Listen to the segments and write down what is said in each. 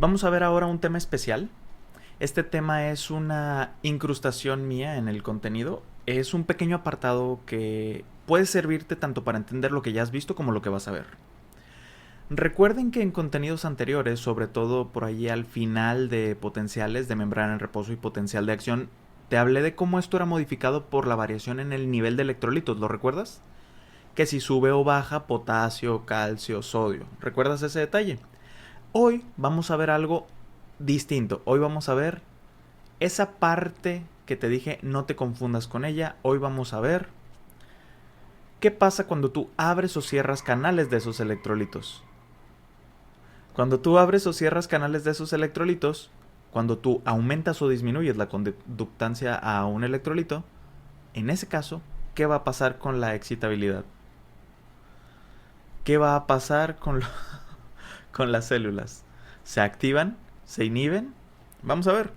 Vamos a ver ahora un tema especial. Este tema es una incrustación mía en el contenido. Es un pequeño apartado que puede servirte tanto para entender lo que ya has visto como lo que vas a ver. Recuerden que en contenidos anteriores, sobre todo por allí al final de potenciales de membrana en reposo y potencial de acción, te hablé de cómo esto era modificado por la variación en el nivel de electrolitos, ¿lo recuerdas? Que si sube o baja potasio, calcio, sodio. ¿Recuerdas ese detalle? Hoy vamos a ver algo distinto. Hoy vamos a ver esa parte que te dije, no te confundas con ella. Hoy vamos a ver qué pasa cuando tú abres o cierras canales de esos electrolitos. Cuando tú abres o cierras canales de esos electrolitos, cuando tú aumentas o disminuyes la conductancia a un electrolito, en ese caso, ¿qué va a pasar con la excitabilidad? ¿Qué va a pasar con las células? ¿Se activan? ¿Se inhiben? Vamos a ver.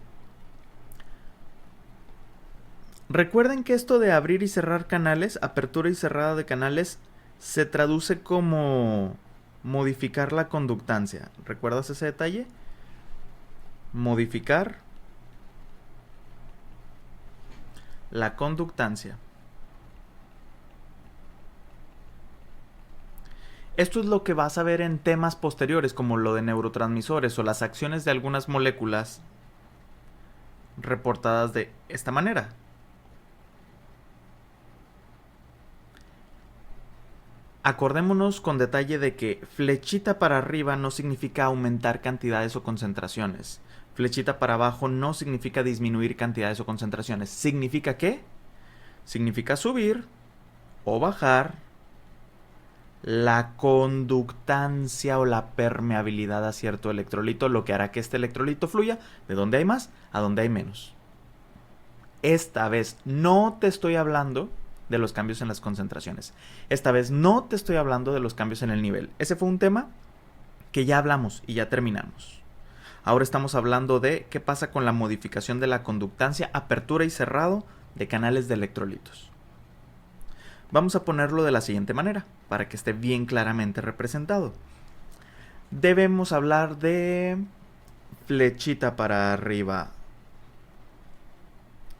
Recuerden que esto de abrir y cerrar canales, apertura y cerrada de canales, se traduce como modificar la conductancia. ¿Recuerdas ese detalle? Modificar la conductancia. Esto es lo que vas a ver en temas posteriores, como lo de neurotransmisores o las acciones de algunas moléculas reportadas de esta manera. Acordémonos con detalle de que flechita para arriba no significa aumentar cantidades o concentraciones. Flechita para abajo no significa disminuir cantidades o concentraciones. ¿Significa qué? Significa subir o bajar la conductancia o la permeabilidad a cierto electrolito, lo que hará que este electrolito fluya de donde hay más a donde hay menos. Esta vez no te estoy hablando de los cambios en las concentraciones. Esta vez no te estoy hablando de los cambios en el nivel. Ese fue un tema que ya hablamos y ya terminamos. Ahora estamos hablando de qué pasa con la modificación de la conductancia, apertura y cerrado de canales de electrolitos. Vamos a ponerlo de la siguiente manera, para que esté bien claramente representado. Debemos hablar de flechita para arriba,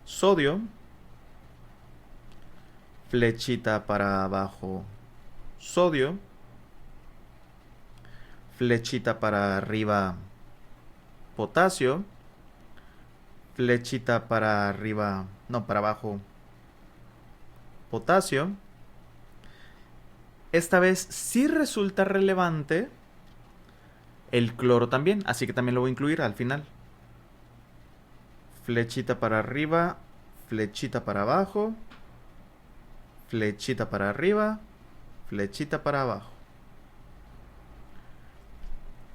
sodio, flechita para abajo, sodio, flechita para arriba, potasio, flechita para arriba, no, para abajo, potasio. Esta vez sí resulta relevante el cloro también, así que también lo voy a incluir al final. Flechita para arriba, flechita para abajo, flechita para arriba, flechita para abajo.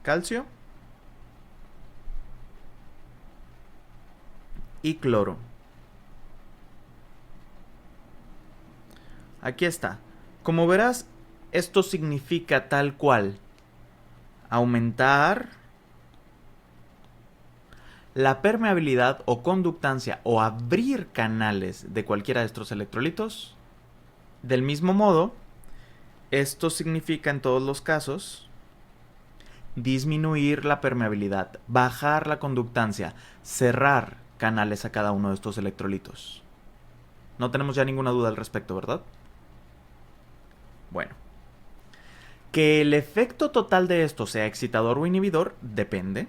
Calcio y cloro. Aquí está. Como verás, esto significa tal cual aumentar la permeabilidad o conductancia o abrir canales de cualquiera de estos electrolitos. Del mismo modo, esto significa en todos los casos disminuir la permeabilidad, bajar la conductancia, cerrar canales a cada uno de estos electrolitos. No tenemos ya ninguna duda al respecto, ¿verdad? Bueno. Que el efecto total de esto sea excitador o inhibidor depende.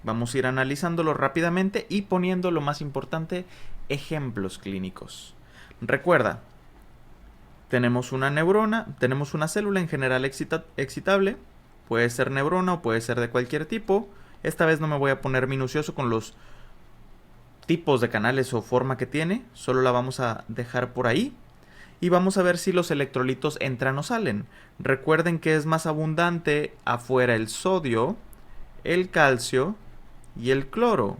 Vamos a ir analizándolo rápidamente y poniendo lo más importante, ejemplos clínicos. Recuerda, tenemos una neurona, tenemos una célula en general excitable. Puede ser neurona o puede ser de cualquier tipo. Esta vez no me voy a poner minucioso con los tipos de canales o forma que tiene. Solo la vamos a dejar por ahí. Y vamos a ver si los electrolitos entran o salen. Recuerden que es más abundante afuera el sodio, el calcio y el cloro,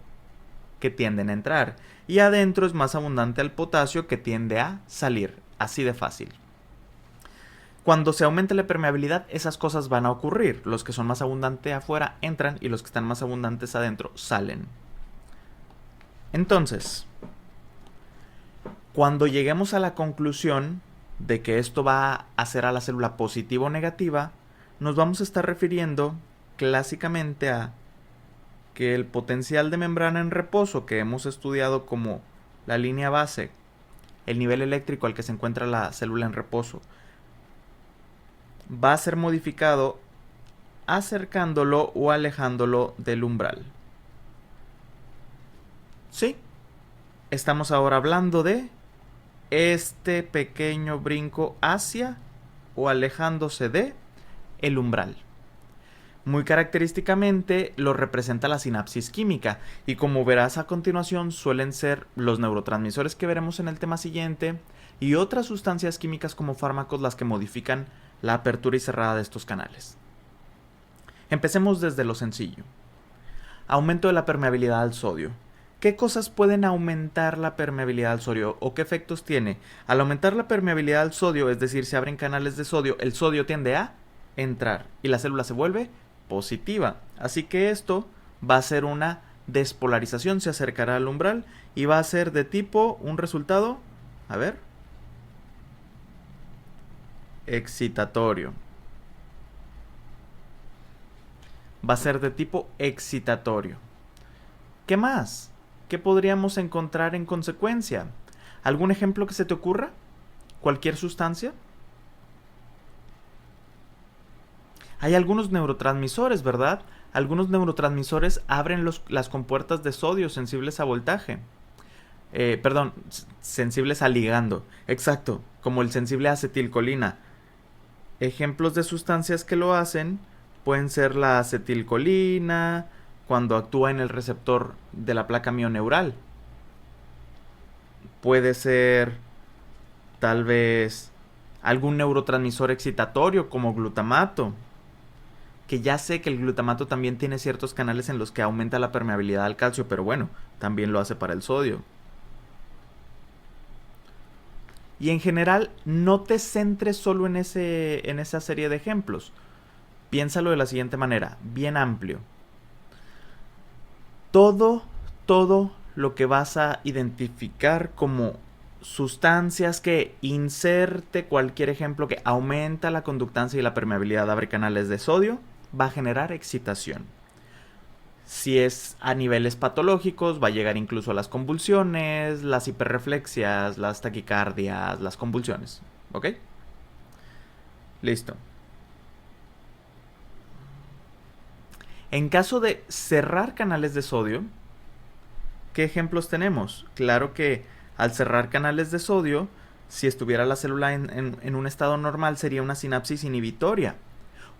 que tienden a entrar. Y adentro es más abundante el potasio, que tiende a salir. Así de fácil. Cuando se aumenta la permeabilidad, esas cosas van a ocurrir. Los que son más abundantes afuera entran y los que están más abundantes adentro salen. Entonces, cuando lleguemos a la conclusión de que esto va a hacer a la célula positiva o negativa, nos vamos a estar refiriendo clásicamente a que el potencial de membrana en reposo, que hemos estudiado como la línea base, el nivel eléctrico al que se encuentra la célula en reposo, va a ser modificado acercándolo o alejándolo del umbral. Sí, estamos ahora hablando de este pequeño brinco hacia o alejándose de el umbral. Muy característicamente lo representa la sinapsis química, y como verás a continuación suelen ser los neurotransmisores que veremos en el tema siguiente y otras sustancias químicas como fármacos las que modifican la apertura y cerrada de estos canales. Empecemos desde lo sencillo. Aumento de la permeabilidad al sodio. ¿Qué cosas pueden aumentar la permeabilidad al sodio o qué efectos tiene? Al aumentar la permeabilidad al sodio, es decir, se abren canales de sodio, el sodio tiende a entrar y la célula se vuelve positiva. Así que esto va a ser una despolarización, se acercará al umbral y va a ser de tipo, un resultado, a ver, excitatorio. Va a ser de tipo excitatorio. ¿Qué más? ¿Qué podríamos encontrar en consecuencia? ¿Algún ejemplo que se te ocurra? ¿Cualquier sustancia? Hay algunos neurotransmisores, ¿verdad? Algunos neurotransmisores abren las compuertas de sodio sensibles a voltaje. Sensibles a ligando. Exacto, como el sensible a acetilcolina. Ejemplos de sustancias que lo hacen pueden ser la acetilcolina, cuando actúa en el receptor de la placa mioneural. Puede ser tal vez algún neurotransmisor excitatorio como glutamato, que ya sé que el glutamato también tiene ciertos canales en los que aumenta la permeabilidad al calcio, pero bueno, también lo hace para el sodio. Y en general, no te centres solo en esa serie de ejemplos. Piénsalo de la siguiente manera, bien amplio. Todo lo que vas a identificar como sustancias que inserte cualquier ejemplo que aumenta la conductancia y la permeabilidad, abre canales de sodio, va a generar excitación. Si es a niveles patológicos, va a llegar incluso a las convulsiones, las hiperreflexias, las taquicardias, las convulsiones. ¿Ok? Listo. En caso de cerrar canales de sodio, ¿qué ejemplos tenemos? Claro que al cerrar canales de sodio, si estuviera la célula en un estado normal, sería una sinapsis inhibitoria.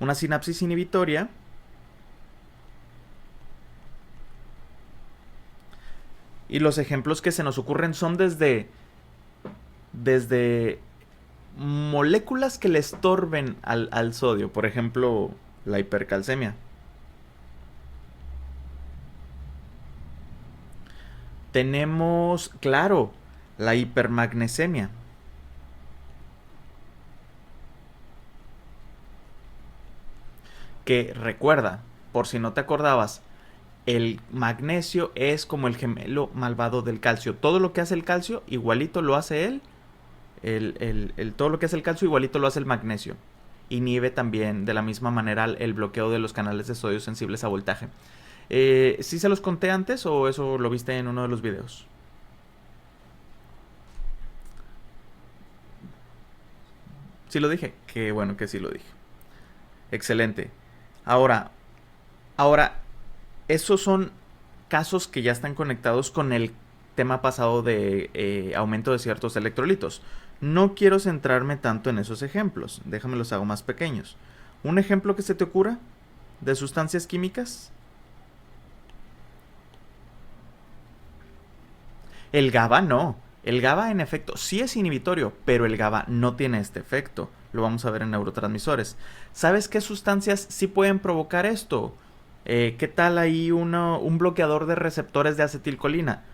Una sinapsis inhibitoria y los ejemplos que se nos ocurren son desde moléculas que le estorben al sodio. Por ejemplo, la hipercalcemia. Tenemos, claro, la hipermagnesemia. Que recuerda, por si no te acordabas, el magnesio es como el gemelo malvado del calcio. Todo lo que hace el calcio, igualito lo hace él. Todo lo que hace el calcio, igualito lo hace el magnesio. Inhibe también de la misma manera el bloqueo de los canales de sodio sensibles a voltaje. ¿Sí se los conté antes o eso lo viste en uno de los videos? ¿Sí lo dije? Qué bueno que sí lo dije. Excelente. Ahora, esos son casos que ya están conectados con el tema pasado de aumento de ciertos electrolitos. No quiero centrarme tanto en esos ejemplos. Déjame los hago más pequeños. ¿Un ejemplo que se te ocurra de sustancias químicas? El GABA no. El GABA en efecto sí es inhibitorio, pero el GABA no tiene este efecto. Lo vamos a ver en neurotransmisores. ¿Sabes qué sustancias sí pueden provocar esto? ¿Qué tal ahí un bloqueador de receptores de acetilcolina?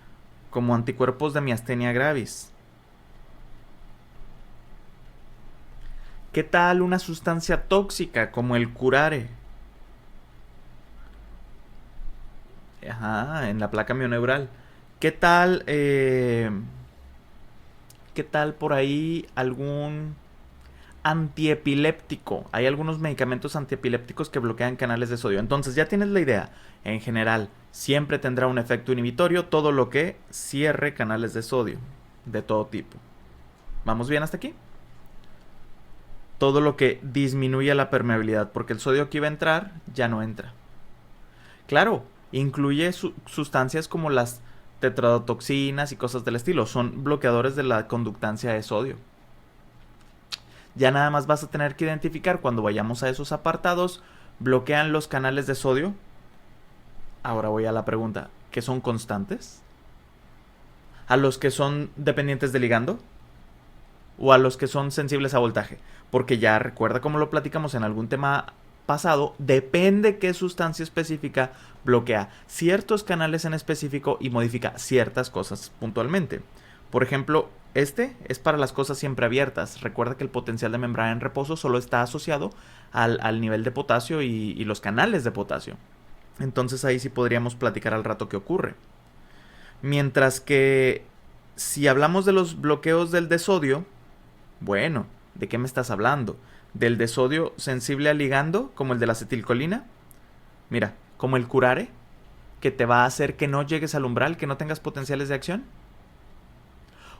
Como anticuerpos de miastenia gravis. ¿Qué tal una sustancia tóxica como el curare? Ajá, en la placa mioneural. ¿Qué tal? ¿Qué tal por ahí antiepiléptico. Hay algunos medicamentos antiepilépticos que bloquean canales de sodio. Entonces ya tienes la idea. En general, siempre tendrá un efecto inhibitorio todo lo que cierre canales de sodio de todo tipo. ¿Vamos bien hasta aquí? Todo lo que disminuye la permeabilidad, porque el sodio que iba a entrar ya no entra. Claro, incluye sustancias como las tetrodotoxinas y cosas del estilo. Son bloqueadores de la conductancia de sodio. Ya nada más vas a tener que identificar cuando vayamos a esos apartados, bloquean los canales de sodio. Ahora voy a la pregunta, ¿qué son constantes? ¿A los que son dependientes de ligando? ¿O a los que son sensibles a voltaje? Porque ya recuerda como lo platicamos en algún tema pasado, depende qué sustancia específica bloquea ciertos canales en específico y modifica ciertas cosas puntualmente. Por ejemplo, este es para las cosas siempre abiertas. Recuerda que el potencial de membrana en reposo solo está asociado al nivel de potasio y los canales de potasio. Entonces ahí sí podríamos platicar al rato qué ocurre. Mientras que si hablamos de los bloqueos del de sodio, bueno, ¿de qué me estás hablando? ¿Del de sodio sensible al ligando, como el de la acetilcolina? Mira, como el curare, que te va a hacer que no llegues al umbral, que no tengas potenciales de acción.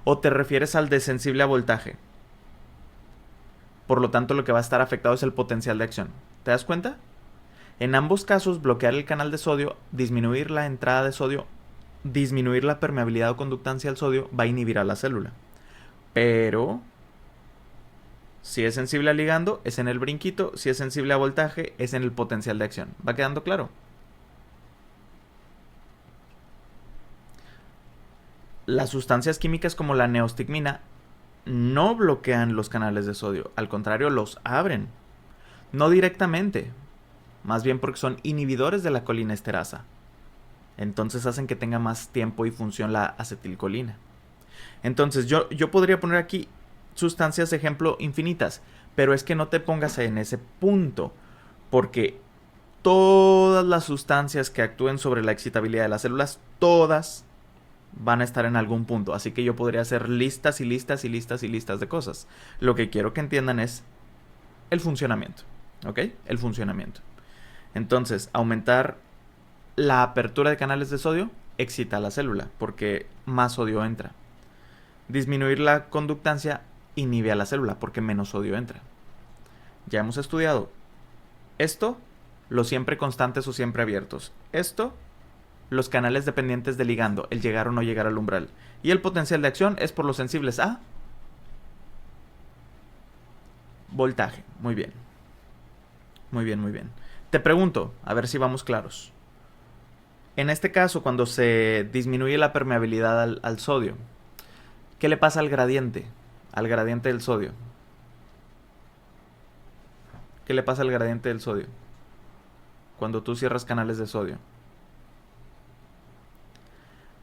¿O te refieres al de sensible a voltaje? Por lo tanto, lo que va a estar afectado es el potencial de acción. ¿Te das cuenta? En ambos casos, bloquear el canal de sodio, disminuir la entrada de sodio, disminuir la permeabilidad o conductancia al sodio, va a inhibir a la célula. Pero si es sensible al ligando, es en el brinquito. Si es sensible a voltaje, es en el potencial de acción. ¿Va quedando claro? Las sustancias químicas como la neostigmina no bloquean los canales de sodio. Al contrario, los abren. No directamente. Más bien porque son inhibidores de la colinesterasa. Entonces hacen que tenga más tiempo y función la acetilcolina. Entonces yo podría poner aquí sustancias ejemplo infinitas, pero es que no te pongas en ese punto, porque todas las sustancias que actúen sobre la excitabilidad de las células, todas van a estar en algún punto, así que yo podría hacer listas y listas y listas y listas de cosas. Lo que quiero que entiendan es el funcionamiento, ¿ok? El funcionamiento. Entonces, aumentar la apertura de canales de sodio excita a la célula, porque más sodio entra. Disminuir la conductancia inhibe a la célula porque menos sodio entra. Ya hemos estudiado esto, los siempre constantes o siempre abiertos. Esto, los canales dependientes de ligando, el llegar o no llegar al umbral. Y el potencial de acción es por los sensibles a voltaje. Muy bien. Muy bien, muy bien. Te pregunto, a ver si vamos claros. En este caso, cuando se disminuye la permeabilidad al sodio, ¿qué le pasa al gradiente? Al gradiente del sodio. ¿Qué le pasa al gradiente del sodio? Cuando tú cierras canales de sodio.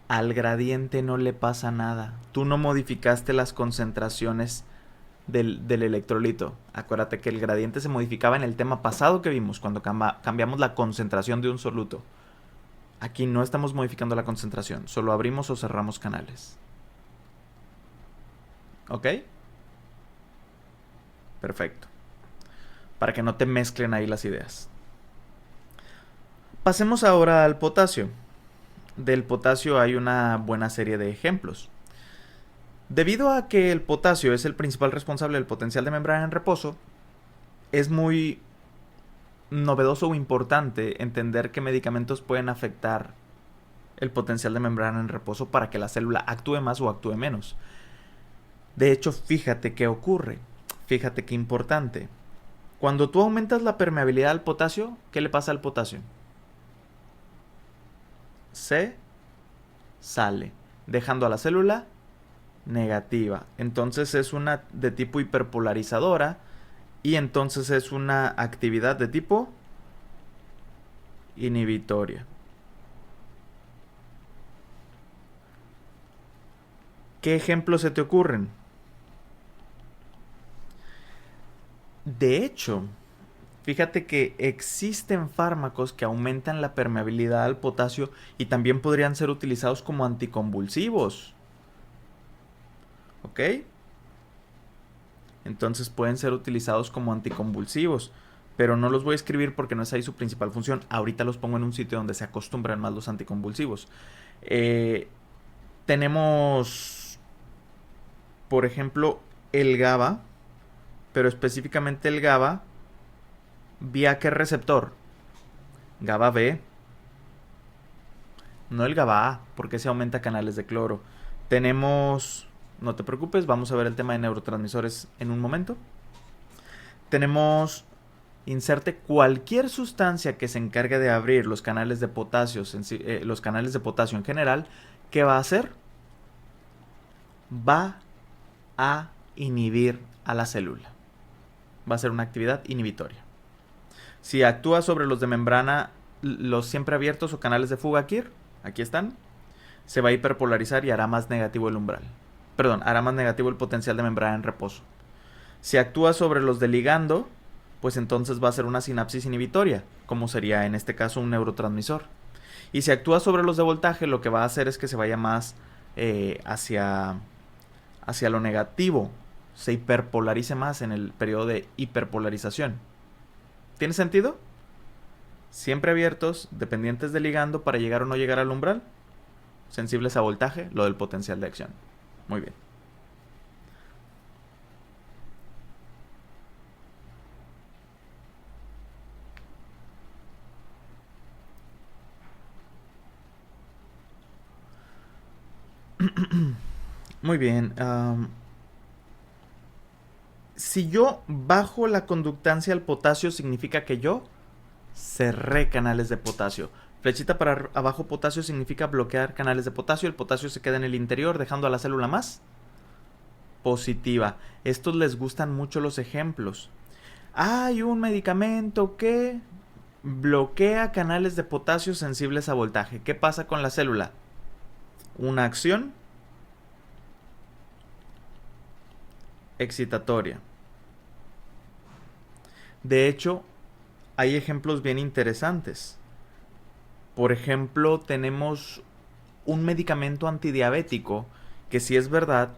Al gradiente no le pasa nada. Tú no modificaste las concentraciones del electrolito. Acuérdate que el gradiente se modificaba en el tema pasado que vimos, cuando cambiamos la concentración de un soluto. Aquí no estamos modificando la concentración, solo abrimos o cerramos canales. ¿Ok? Perfecto. Para que no te mezclen ahí las ideas. Pasemos ahora al potasio. Del potasio hay una buena serie de ejemplos. Debido a que el potasio es el principal responsable del potencial de membrana en reposo, es muy novedoso o importante entender qué medicamentos pueden afectar el potencial de membrana en reposo para que la célula actúe más o actúe menos. De hecho, fíjate qué ocurre. Fíjate qué importante. Cuando tú aumentas la permeabilidad al potasio, ¿qué le pasa al potasio? Se sale, dejando a la célula negativa. Entonces es una de tipo hiperpolarizadora y entonces es una actividad de tipo inhibitoria. ¿Qué ejemplos se te ocurren? De hecho, fíjate que existen fármacos que aumentan la permeabilidad al potasio y también podrían ser utilizados como anticonvulsivos. ¿Ok? Entonces pueden ser utilizados como anticonvulsivos, pero no los voy a escribir porque no es ahí su principal función. Ahorita los pongo en un sitio donde se acostumbran más los anticonvulsivos. Tenemos, por ejemplo, el GABA, pero específicamente el GABA, ¿vía qué receptor? GABA B, no el GABA A, porque se aumenta canales de cloro. Tenemos, no te preocupes, vamos a ver el tema de neurotransmisores en un momento. Tenemos, inserte cualquier sustancia que se encargue de abrir los canales de potasio, los canales de potasio en general. ¿Qué va a hacer? Va a inhibir a la célula. Va a ser una actividad inhibitoria. Si actúa sobre los de membrana, los siempre abiertos o canales de fuga Kir, aquí están, se va a hiperpolarizar y hará más negativo el umbral. Perdón, hará más negativo el potencial de membrana en reposo. Si actúa sobre los de ligando, pues entonces va a ser una sinapsis inhibitoria, como sería en este caso un neurotransmisor. Y si actúa sobre los de voltaje, lo que va a hacer es que se vaya más hacia lo negativo, se hiperpolarice más en el periodo de hiperpolarización. ¿Tiene sentido? Siempre abiertos, dependientes de ligando para llegar o no llegar al umbral, sensibles a voltaje, lo del potencial de acción. Muy bien. Muy bien. Si yo bajo la conductancia al potasio, significa que yo cerré canales de potasio. Flechita para abajo, potasio significa bloquear canales de potasio. El potasio se queda en el interior, dejando a la célula más positiva. Estos les gustan mucho los ejemplos. Hay un medicamento que bloquea canales de potasio sensibles a voltaje. ¿Qué pasa con la célula? Una acción excitatoria. De hecho, hay ejemplos bien interesantes. Por ejemplo, tenemos un medicamento antidiabético que sí es verdad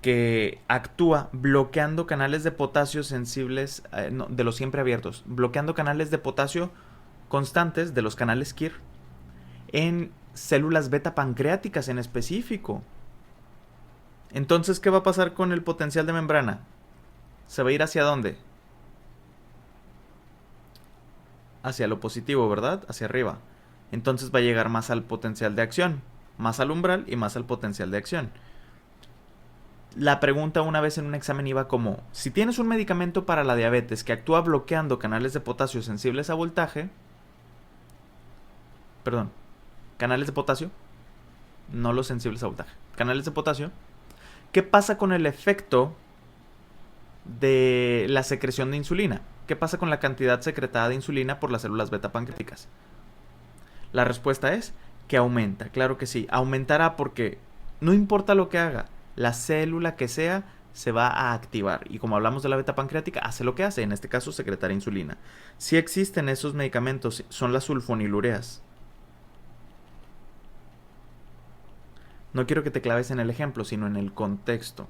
que actúa bloqueando canales de potasio sensibles, no, de los siempre abiertos, bloqueando canales de potasio constantes de los canales KIR en células beta pancreáticas en específico. Entonces, ¿qué va a pasar con el potencial de membrana? ¿Se va a ir hacia dónde? Hacia lo positivo, ¿verdad? Hacia arriba. Entonces va a llegar más al potencial de acción, más al umbral y más al potencial de acción. La pregunta una vez en un examen iba como, si tienes un medicamento para la diabetes que actúa bloqueando canales de potasio sensibles a voltaje, perdón, canales de potasio, no los sensibles a voltaje, canales de potasio, ¿qué pasa con el efecto de la secreción de insulina? ¿Qué pasa con la cantidad secretada de insulina por las células beta pancreáticas? La respuesta es que aumenta, claro que sí, aumentará porque no importa lo que haga, la célula que sea se va a activar y como hablamos de la beta pancreática, hace lo que hace, en este caso secretar insulina. Si existen esos medicamentos, son las sulfonilureas. No quiero que te claves en el ejemplo, sino en el contexto.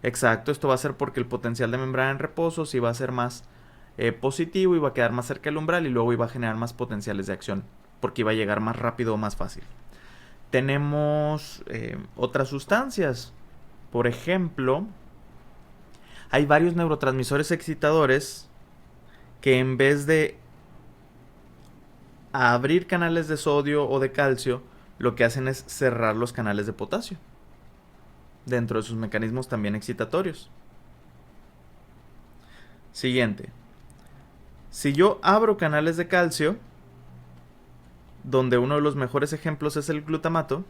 Exacto, esto va a ser porque el potencial de membrana en reposo sí va a ser más positivo y va a quedar más cerca del umbral y luego iba a generar más potenciales de acción porque iba a llegar más rápido o más fácil. Tenemos otras sustancias. Por ejemplo, hay varios neurotransmisores excitadores que en vez de abrir canales de sodio o de calcio, lo que hacen es cerrar los canales de potasio dentro de sus mecanismos también excitatorios. Siguiente. Si yo abro canales de calcio, donde uno de los mejores ejemplos es el glutamato,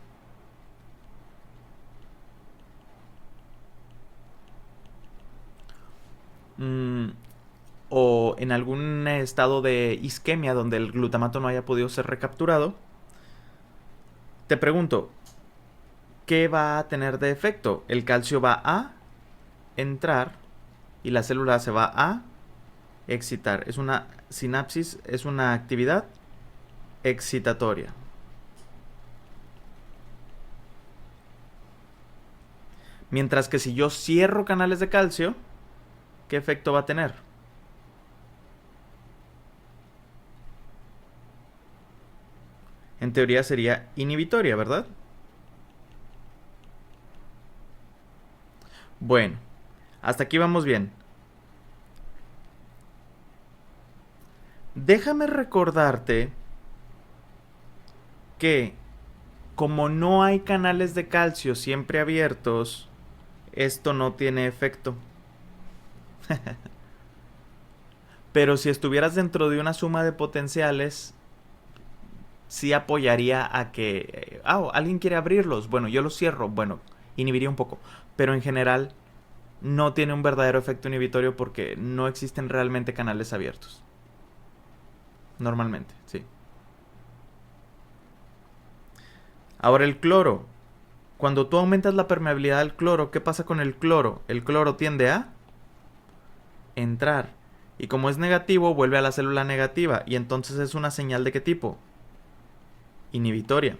o en algún estado de isquemia donde el glutamato no haya podido ser recapturado, te pregunto, ¿qué va a tener de efecto? El calcio va a entrar y la célula se va a excitar. Es una sinapsis, es una actividad excitatoria. Mientras que si yo cierro canales de calcio, ¿qué efecto va a tener? En teoría sería inhibitoria, ¿verdad? Bueno, hasta aquí vamos bien. Déjame recordarte que como no hay canales de calcio siempre abiertos, esto no tiene efecto. Pero si estuvieras dentro de una suma de potenciales, sí apoyaría a que... alguien quiere abrirlos. Bueno, yo los cierro. Bueno, inhibiría un poco. Pero en general no tiene un verdadero efecto inhibitorio porque no existen realmente canales abiertos. Normalmente, sí. Ahora el cloro. Cuando tú aumentas la permeabilidad del cloro, ¿qué pasa con el cloro? El cloro tiende a entrar. Y como es negativo, vuelve a la célula negativa. Y entonces es una señal de qué tipo? Inhibitoria.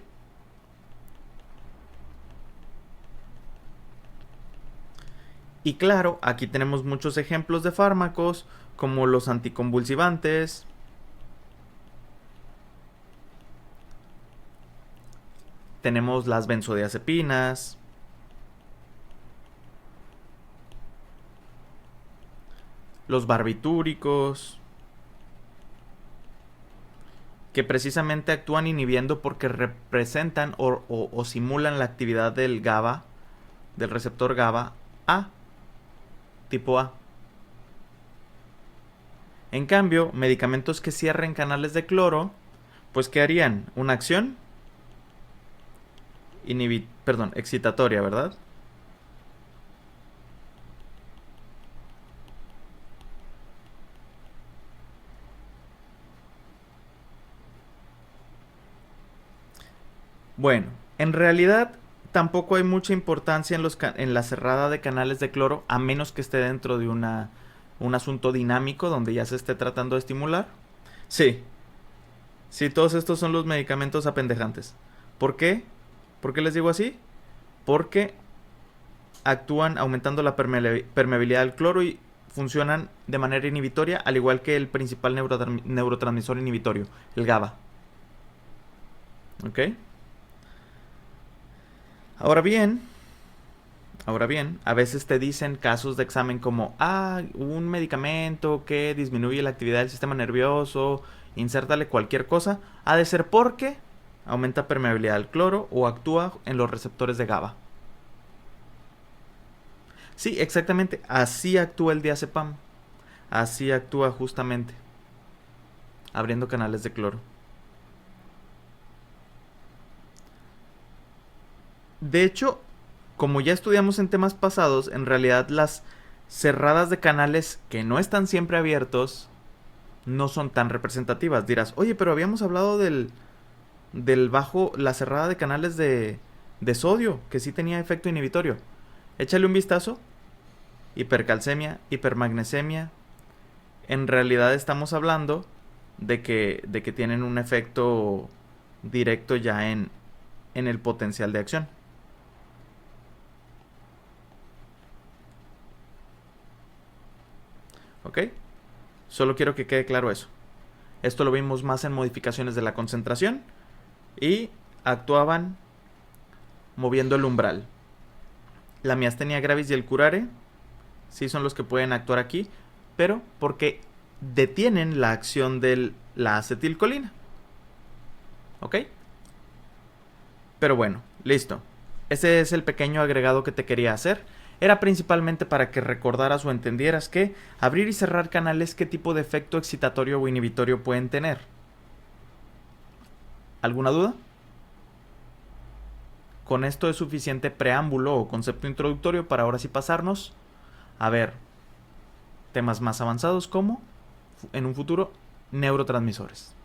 Y claro, aquí tenemos muchos ejemplos de fármacos, como los anticonvulsivantes, tenemos las benzodiazepinas, los barbitúricos, que precisamente actúan inhibiendo porque representan o simulan la actividad del GABA, del receptor GABA A, tipo A. En cambio, medicamentos que cierren canales de cloro, pues ¿qué harían? Una acción excitatoria, ¿verdad? Bueno, en realidad tampoco hay mucha importancia en la cerrada de canales de cloro, a menos que esté dentro de un asunto dinámico donde ya se esté tratando de estimular. Sí, sí, todos estos son los medicamentos apendejantes. ¿Por qué? ¿Por qué les digo así? Porque actúan aumentando la permeabilidad del cloro y funcionan de manera inhibitoria, al igual que el principal neurotransmisor inhibitorio, el GABA. ¿Ok? Ahora bien, a veces te dicen casos de examen como, un medicamento que disminuye la actividad del sistema nervioso, insértale cualquier cosa, ha de ser porque aumenta permeabilidad del cloro o actúa en los receptores de GABA. Sí, exactamente, así actúa el diazepam, así actúa justamente, abriendo canales de cloro. De hecho, como ya estudiamos en temas pasados, en realidad las cerradas de canales que no están siempre abiertos no son tan representativas. Dirás, oye, pero habíamos hablado del bajo, la cerrada de canales de sodio, que sí tenía efecto inhibitorio. Échale un vistazo. Hipercalcemia, hipermagnesemia. En realidad estamos hablando de que tienen un efecto directo ya en el potencial de acción. ¿Ok? Solo quiero que quede claro eso. Esto lo vimos más en modificaciones de la concentración y actuaban moviendo el umbral. La miastenia gravis y el curare sí son los que pueden actuar aquí, pero porque detienen la acción de la acetilcolina. ¿Ok? Pero bueno, listo. Ese es el pequeño agregado que te quería hacer. Era principalmente para que recordaras o entendieras que abrir y cerrar canales qué tipo de efecto excitatorio o inhibitorio pueden tener. ¿Alguna duda? Con esto es suficiente preámbulo o concepto introductorio para ahora sí pasarnos a ver temas más avanzados como, en un futuro, neurotransmisores.